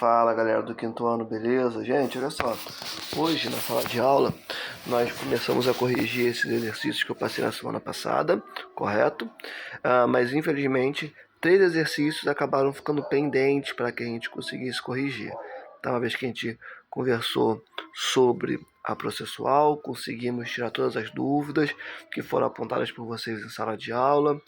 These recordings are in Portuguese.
Fala galera do quinto ano, beleza? Gente, olha só, hoje na sala de aula nós começamos a corrigir esses exercícios que eu passei na semana passada, correto? Mas infelizmente 3 exercícios acabaram ficando pendentes para que a gente conseguisse corrigir. Então, uma vez que a gente conversou sobre a processual, conseguimos tirar todas as dúvidas que foram apontadas por vocês em sala de aula.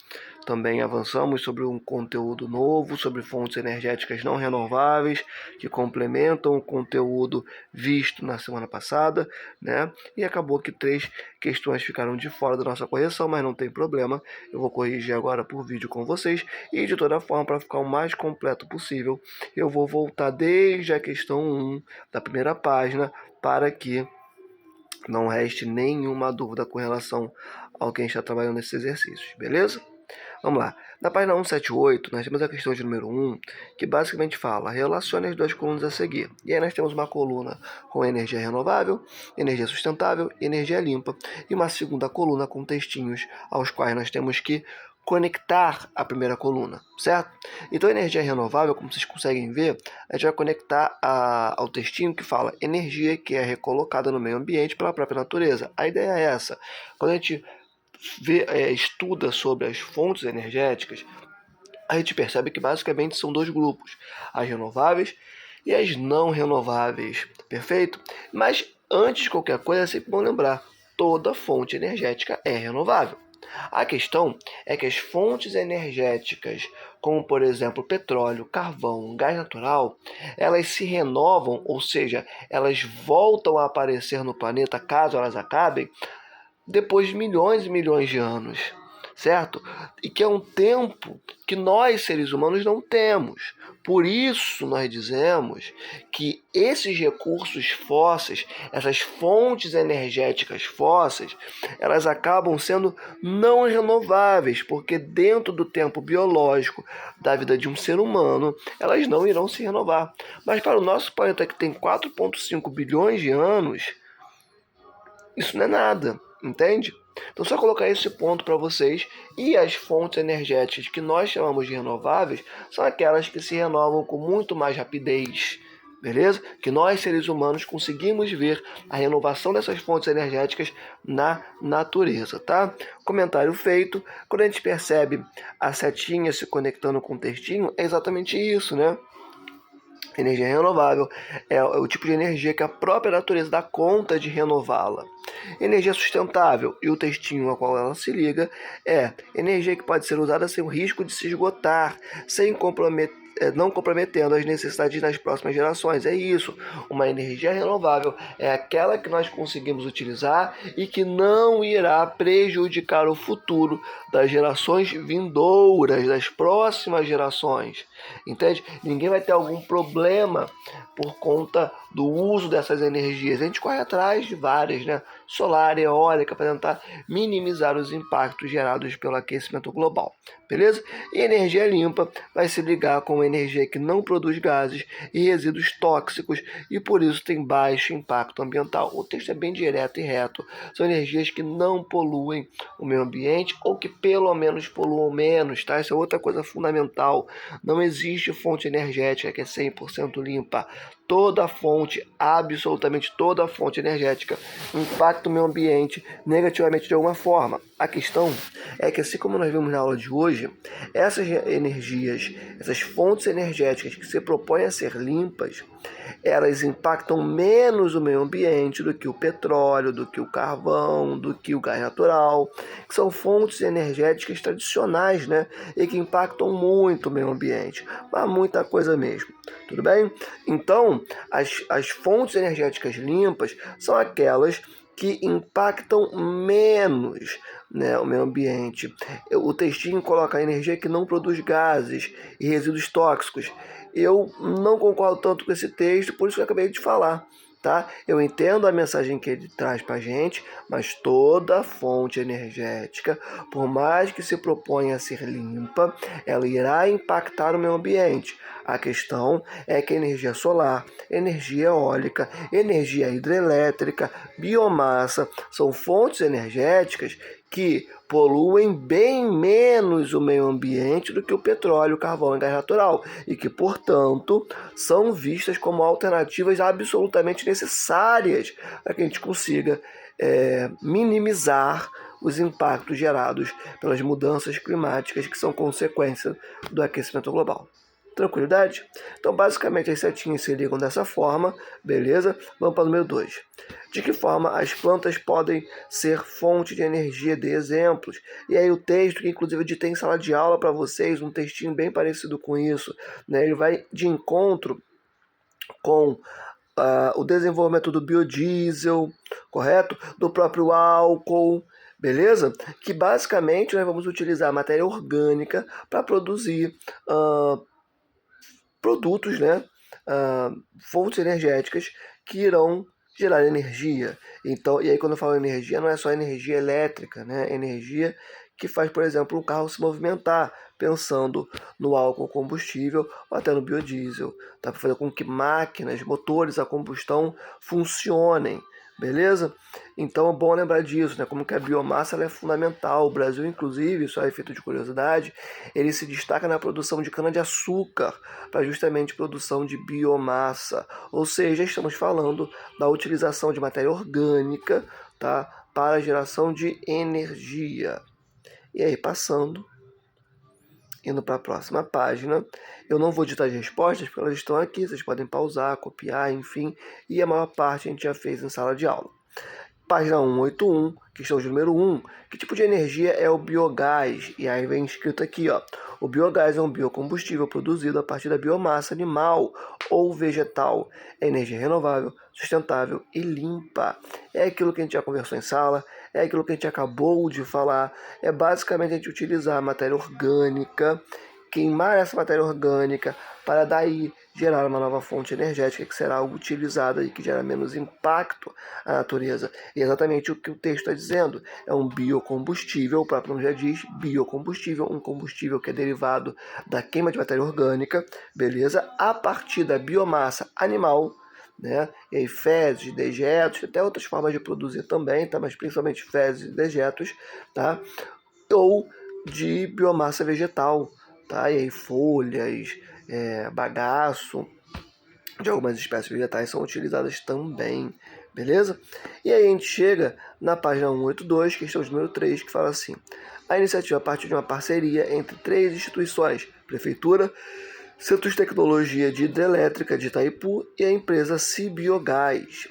Também avançamos sobre um conteúdo novo, sobre fontes energéticas não renováveis, que complementam o conteúdo visto na semana passada, né? E acabou que 3 questões ficaram de fora da nossa correção, mas não tem problema. Eu vou corrigir agora por vídeo com vocês e, de toda forma, para ficar o mais completo possível, eu vou voltar desde a questão 1 da primeira página para que não reste nenhuma dúvida com relação ao que a gente está trabalhando nesses exercícios, beleza? Vamos lá. Na página 178, nós temos a questão de número 1, que basicamente fala: relacione as duas colunas a seguir. E aí nós temos uma coluna com energia renovável, energia sustentável e energia limpa. E uma segunda coluna com textinhos aos quais nós temos que conectar a primeira coluna, certo? Então, energia renovável, como vocês conseguem ver, a gente vai conectar ao textinho que fala energia que é recolocada no meio ambiente pela própria natureza. A ideia é essa. Quando a gente estuda sobre as fontes energéticas, a gente percebe que basicamente são 2 grupos: as renováveis e as não renováveis, perfeito? Mas antes de qualquer coisa é sempre bom lembrar: toda fonte energética é renovável. A questão é que as fontes energéticas, como por exemplo petróleo, carvão, gás natural, elas se renovam, ou seja, elas voltam a aparecer no planeta caso elas acabem, depois de milhões e milhões de anos, certo? E que é um tempo que nós, seres humanos, não temos. Por isso, nós dizemos que esses recursos fósseis, essas fontes energéticas fósseis, elas acabam sendo não renováveis, porque dentro do tempo biológico da vida de um ser humano, elas não irão se renovar. Mas para o nosso planeta, que tem 4,5 bilhões de anos, isso não é nada. Entende? Então, só colocar esse ponto para vocês. E as fontes energéticas que nós chamamos de renováveis são aquelas que se renovam com muito mais rapidez, beleza? Que nós, seres humanos, conseguimos ver a renovação dessas fontes energéticas na natureza, tá? Comentário feito. Quando a gente percebe a setinha se conectando com o textinho, é exatamente isso, né? Energia renovável é o tipo de energia que a própria natureza dá conta de renová-la. Energia sustentável, e o textinho ao qual ela se liga, é energia que pode ser usada sem o risco de se esgotar, sem não comprometendo as necessidades das próximas gerações. É isso, uma energia renovável é aquela que nós conseguimos utilizar e que não irá prejudicar o futuro das gerações vindouras, das próximas gerações. Entende? Ninguém vai ter algum problema por conta do uso dessas energias. A gente corre atrás de várias, né? Solar, eólica, para tentar minimizar os impactos gerados pelo aquecimento global. Beleza? E energia limpa vai se ligar com energia que não produz gases e resíduos tóxicos e por isso tem baixo impacto ambiental. O texto é bem direto e reto. São energias que não poluem o meio ambiente ou que pelo menos poluam menos, tá? Essa é outra coisa fundamental. Não existe fonte energética que é 100% limpa. Toda fonte, absolutamente toda fonte energética, impacta o meio ambiente negativamente de alguma forma. A questão é que, assim como nós vimos na aula de hoje, essas energias, essas fontes energéticas que se propõem a ser limpas, elas impactam menos o meio ambiente do que o petróleo, do que o carvão, do que o gás natural, que são fontes energéticas tradicionais, né? E que impactam muito o meio ambiente, mas muita coisa mesmo. Tudo bem? Então, as fontes energéticas limpas são aquelas que impactam menos, né, o meio ambiente. O textinho coloca a energia que não produz gases e resíduos tóxicos. Eu não concordo tanto com esse texto, por isso que eu acabei de falar. Tá? Eu entendo a mensagem que ele traz para a gente, mas toda fonte energética, por mais que se proponha a ser limpa, ela irá impactar o meio ambiente. A questão é que energia solar, energia eólica, energia hidrelétrica, biomassa são fontes energéticas que poluem bem menos o meio ambiente do que o petróleo, o carvão e o gás natural, e que, portanto, são vistas como alternativas absolutamente necessárias para que a gente consiga minimizar os impactos gerados pelas mudanças climáticas que são consequência do aquecimento global. Tranquilidade? Então, basicamente, as setinhas se ligam dessa forma, beleza? Vamos para o número 2. De que forma as plantas podem ser fonte de energia? Dê exemplos. E aí o texto, que inclusive eu editei em sala de aula para vocês, um textinho bem parecido com isso, né? Ele vai de encontro com o desenvolvimento do biodiesel, correto? Do próprio álcool, beleza? Que basicamente nós vamos utilizar matéria orgânica para produzir produtos, né? Fontes energéticas que irão gerar energia. Então, e aí quando eu falo energia, não é só energia elétrica, né? Energia que faz, por exemplo, um carro se movimentar, pensando no álcool combustível ou até no biodiesel, tá? Para fazer com que máquinas, motores a combustão funcionem, beleza? Então é bom lembrar disso, né? Como que a biomassa ela é fundamental. O Brasil, inclusive, só a efeito de curiosidade, ele se destaca na produção de cana-de-açúcar para justamente produção de biomassa. Ou seja, estamos falando da utilização de matéria orgânica, tá? Para a geração de energia. E aí, indo para a próxima página, eu não vou digitar as respostas, porque elas estão aqui, vocês podem pausar, copiar, enfim, e a maior parte a gente já fez em sala de aula. Página 181, questão de número 1. Que tipo de energia é o biogás? E aí vem escrito aqui, ó. O biogás é um biocombustível produzido a partir da biomassa animal ou vegetal. É energia renovável, sustentável e limpa. É aquilo que a gente já conversou em sala, é aquilo que a gente acabou de falar. É basicamente a gente utilizar a matéria orgânica, queimar essa matéria orgânica para daí gerar uma nova fonte energética que será utilizada e que gera menos impacto à natureza. E é exatamente o que o texto está dizendo. É um biocombustível, o próprio nome já diz, biocombustível, um combustível que é derivado da queima de matéria orgânica, beleza? A partir da biomassa animal, né? E aí fezes, dejetos, até outras formas de produzir também, tá? Mas principalmente fezes e dejetos, tá? Ou de biomassa vegetal, tá? E aí folhas, bagaço de algumas espécies vegetais são utilizadas também, beleza? E aí a gente chega na página 182, questão de número 3, que fala assim: a iniciativa partiu de uma parceria entre 3 instituições, Prefeitura, Centro de Tecnologia de Hidrelétrica de Itaipu e a empresa Cibiogás.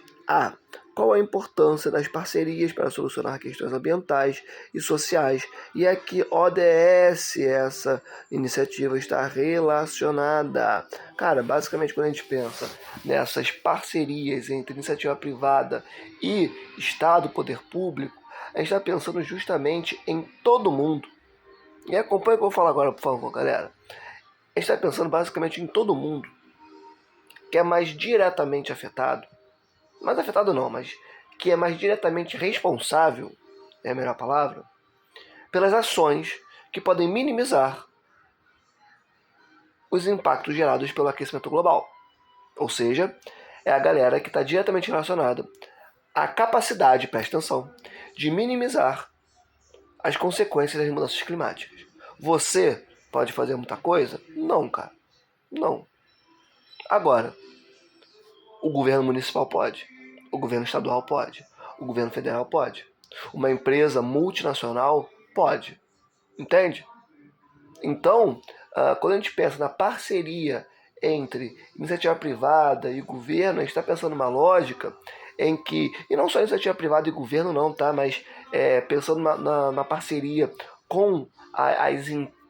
Qual a importância das parcerias para solucionar questões ambientais e sociais e a que ODS essa iniciativa está relacionada? Cara, basicamente quando a gente pensa nessas parcerias entre iniciativa privada e Estado, poder público, a gente está pensando justamente em todo mundo. E acompanha o que eu vou falar agora, por favor, galera. A gente está pensando basicamente em todo mundo que é mais diretamente afetado, mais afetado não, mas que é mais diretamente responsável, é a melhor palavra, pelas ações que podem minimizar os impactos gerados pelo aquecimento global. Ou seja, é a galera que está diretamente relacionada à capacidade, presta atenção, de minimizar as consequências das mudanças climáticas. Você pode fazer muita coisa? Não, cara. Não. Agora, o governo municipal pode. O governo estadual pode. O governo federal pode. Uma empresa multinacional pode. Entende? Então, quando a gente pensa na parceria entre iniciativa privada e governo, a gente está pensando numa lógica em que, e não só iniciativa privada e governo não, tá? Mas pensando na parceria com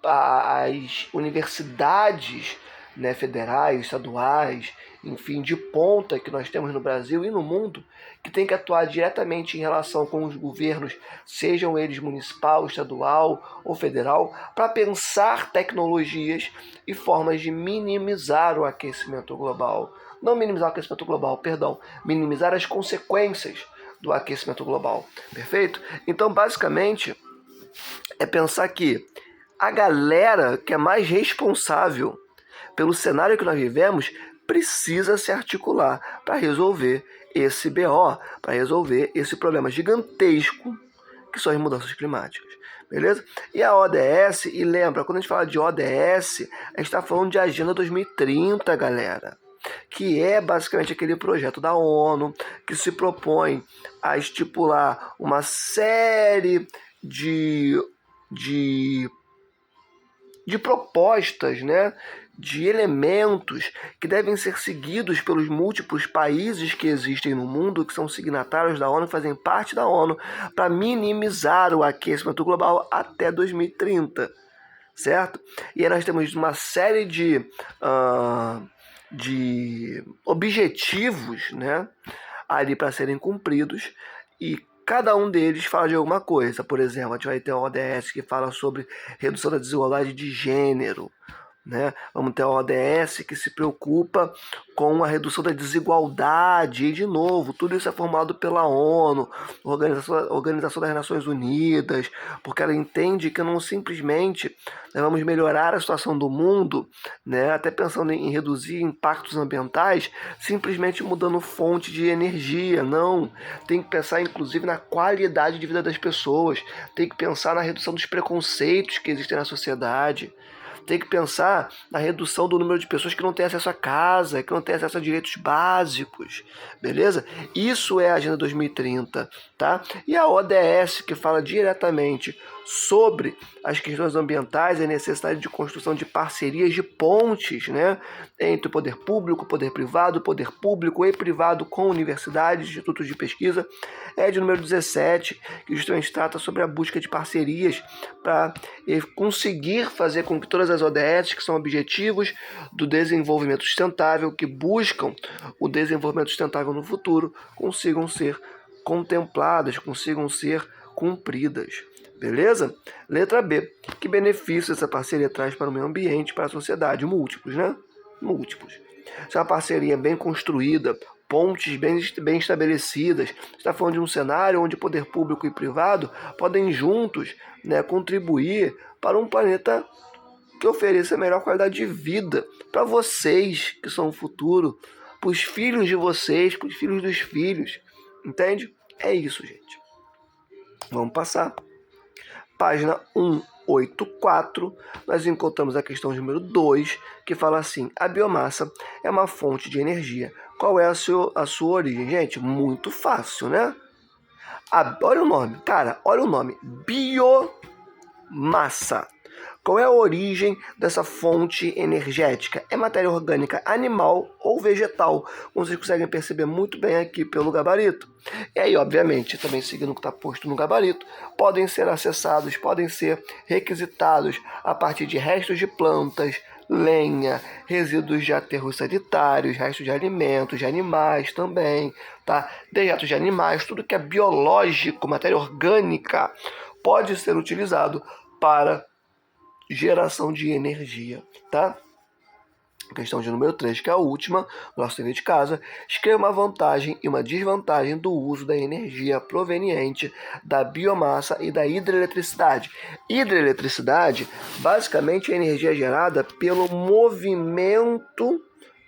as universidades, né, federais, estaduais, enfim, de ponta que nós temos no Brasil e no mundo, que tem que atuar diretamente em relação com os governos, sejam eles municipal, estadual ou federal, para pensar tecnologias e formas de minimizar o aquecimento global. Não minimizar o aquecimento global, perdão, minimizar as consequências do aquecimento global. Perfeito? Então, basicamente, é pensar que a galera que é mais responsável pelo cenário que nós vivemos precisa se articular para resolver esse BO, para resolver esse problema gigantesco que são as mudanças climáticas. Beleza? E a ODS, e lembra, quando a gente fala de ODS, a gente está falando de Agenda 2030, galera, que é basicamente aquele projeto da ONU que se propõe a estipular uma série de propostas, né, de elementos que devem ser seguidos pelos múltiplos países que existem no mundo, que são signatários da ONU, fazem parte da ONU, para minimizar o aquecimento global até 2030, certo? E aí nós temos uma série de objetivos, né, ali para serem cumpridos, e cada um deles fala de alguma coisa. Por exemplo, a gente vai ter a ODS que fala sobre redução da desigualdade de gênero, né? Vamos ter a ODS que se preocupa com a redução da desigualdade, e de novo, tudo isso é formado pela ONU, Organização das Nações Unidas, porque ela entende que não simplesmente vamos melhorar a situação do mundo, né, até pensando em reduzir impactos ambientais, simplesmente mudando fonte de energia. Não, tem que pensar inclusive na qualidade de vida das pessoas, tem que pensar na redução dos preconceitos que existem na sociedade, tem que pensar na redução do número de pessoas que não têm acesso a casa, que não têm acesso a direitos básicos, beleza? Isso é a Agenda 2030, tá? E a ODS, que fala diretamente sobre as questões ambientais e a necessidade de construção de parcerias de pontes, né, entre o poder público, o poder privado, o poder público e privado com universidades, institutos de pesquisa, é de número 17, que justamente trata sobre a busca de parcerias para conseguir fazer com que todas as ODS, que são objetivos do desenvolvimento sustentável, que buscam o desenvolvimento sustentável no futuro, consigam ser contempladas, consigam ser cumpridas. Beleza? Letra B. Que benefícios essa parceria traz para o meio ambiente, para a sociedade? Múltiplos, né? Múltiplos. Se é uma parceria bem construída, pontes bem estabelecidas, está falando de um cenário onde poder público e privado podem juntos, né, contribuir para um planeta que ofereça a melhor qualidade de vida para vocês, que são o futuro, para os filhos de vocês, para os filhos dos filhos. Entende? É isso, gente. Vamos passar. Página 184, nós encontramos a questão número 2, que fala assim: a biomassa é uma fonte de energia. Qual é a sua origem? Gente, muito fácil, né? Olha o nome, cara, olha o nome. Biomassa. Qual é a origem dessa fonte energética? É matéria orgânica animal ou vegetal, como vocês conseguem perceber muito bem aqui pelo gabarito. E aí, obviamente, também seguindo o que está posto no gabarito, podem ser acessados, podem ser requisitados a partir de restos de plantas, lenha, resíduos de aterros sanitários, restos de alimentos, de animais também, tá? Dejetos de animais, tudo que é biológico, matéria orgânica, pode ser utilizado para geração de energia, tá? Questão de número 3, que é a última, nosso dever de casa. Escreva uma vantagem e uma desvantagem do uso da energia proveniente da biomassa e da hidroeletricidade. Hidroeletricidade, basicamente, é a energia gerada pelo movimento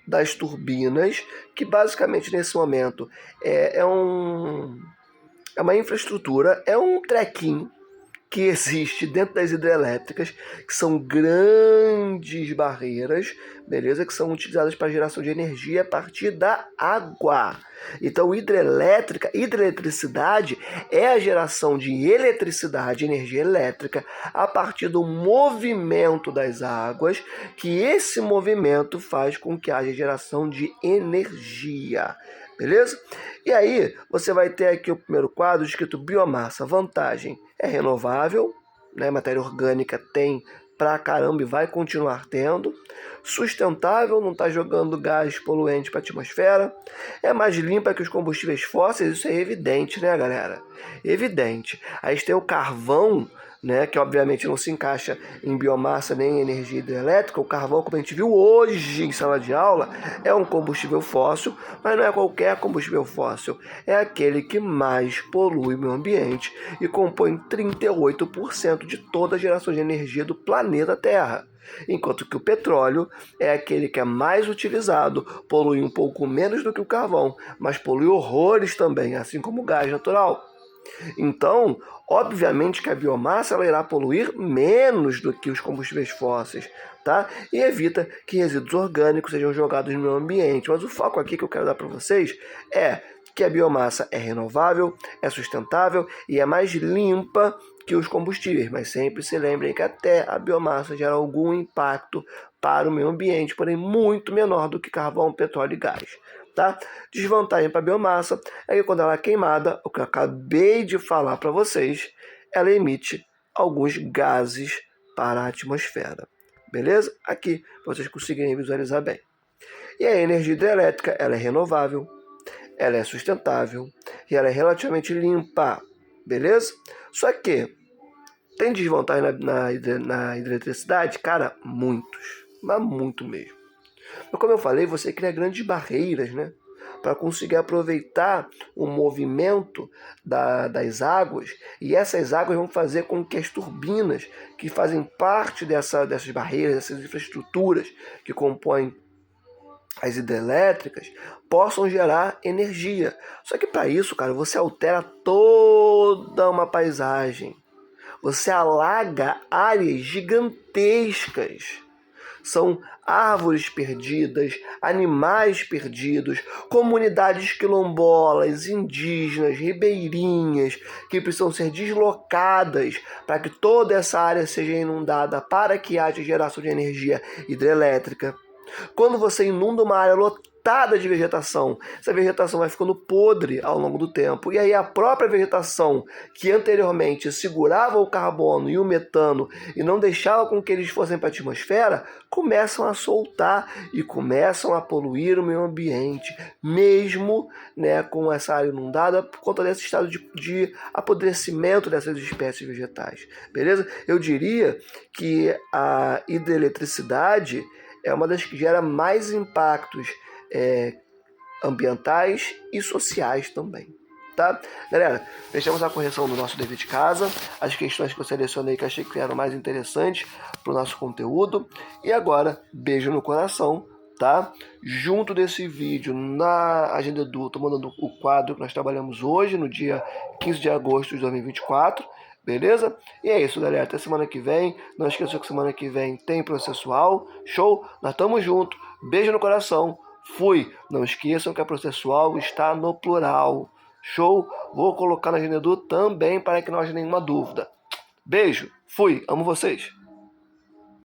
das turbinas, que basicamente nesse momento é uma infraestrutura, é um trequinho que existe dentro das hidrelétricas, que são grandes barreiras, beleza? Que são utilizadas para geração de energia a partir da água. Então, hidroeletricidade é a geração de eletricidade, energia elétrica, a partir do movimento das águas, que esse movimento faz com que haja geração de energia. Beleza? E aí, você vai ter aqui o primeiro quadro escrito biomassa. Vantagem: é renovável, né? Matéria orgânica tem pra caramba e vai continuar tendo. Sustentável, não está jogando gás poluente para a atmosfera. É mais limpa que os combustíveis fósseis, isso é evidente, né, galera? Evidente. Aí tem o carvão, né, que obviamente não se encaixa em biomassa nem em energia hidrelétrica. O carvão, como a gente viu hoje em sala de aula, é um combustível fóssil, mas não é qualquer combustível fóssil, é aquele que mais polui o meio ambiente e compõe 38% de toda a geração de energia do planeta Terra. Enquanto que o petróleo é aquele que é mais utilizado, polui um pouco menos do que o carvão, mas polui horrores também, assim como o gás natural. Então, obviamente que a biomassa ela irá poluir menos do que os combustíveis fósseis, tá? E evita que resíduos orgânicos sejam jogados no meio ambiente. Mas o foco aqui que eu quero dar para vocês é que a biomassa é renovável, é sustentável e é mais limpa que os combustíveis. Mas sempre se lembrem que até a biomassa gera algum impacto para o meio ambiente, porém muito menor do que carvão, petróleo e gás. Tá? Desvantagem para a biomassa é que quando ela é queimada, o que eu acabei de falar para vocês, ela emite alguns gases para a atmosfera. Beleza? Aqui, para vocês conseguirem visualizar bem. E a energia hidrelétrica, ela é renovável, ela é sustentável e ela é relativamente limpa. Beleza? Só que tem desvantagem na hidroeletricidade? Cara, muitos. Mas muito mesmo. Mas como eu falei, você cria grandes barreiras, né? Para conseguir aproveitar o movimento das águas, e essas águas vão fazer com que as turbinas, que fazem parte dessas barreiras, dessas infraestruturas que compõem as hidrelétricas, possam gerar energia. Só que para isso, cara, você altera toda uma paisagem. Você alaga áreas gigantescas. São árvores perdidas, animais perdidos, comunidades quilombolas, indígenas, ribeirinhas, que precisam ser deslocadas para que toda essa área seja inundada para que haja geração de energia hidrelétrica. Quando você inunda uma área lotada de vegetação, essa vegetação vai ficando podre ao longo do tempo. E aí a própria vegetação, que anteriormente segurava o carbono e o metano e não deixava com que eles fossem para a atmosfera, começam a soltar e começam a poluir o meio ambiente, mesmo, né, com essa área inundada, por conta desse estado de apodrecimento dessas espécies vegetais. Beleza? Eu diria que a hidroeletricidade é uma das que gera mais impactos ambientais e sociais também. Tá? Galera, fechamos a correção do nosso dever de casa, as questões que eu selecionei que achei que eram mais interessantes para o nosso conteúdo. E agora, beijo no coração, tá? Junto desse vídeo, na agenda Edu, tô mandando o quadro que nós trabalhamos hoje, no dia 15 de agosto de 2024. Beleza? E é isso, galera. Até semana que vem. Não esqueça que semana que vem tem processual. Show? Nós estamos juntos. Beijo no coração. Fui. Não esqueçam que a processual está no plural. Show? Vou colocar na agenda Edu também para que não haja nenhuma dúvida. Beijo. Fui. Amo vocês.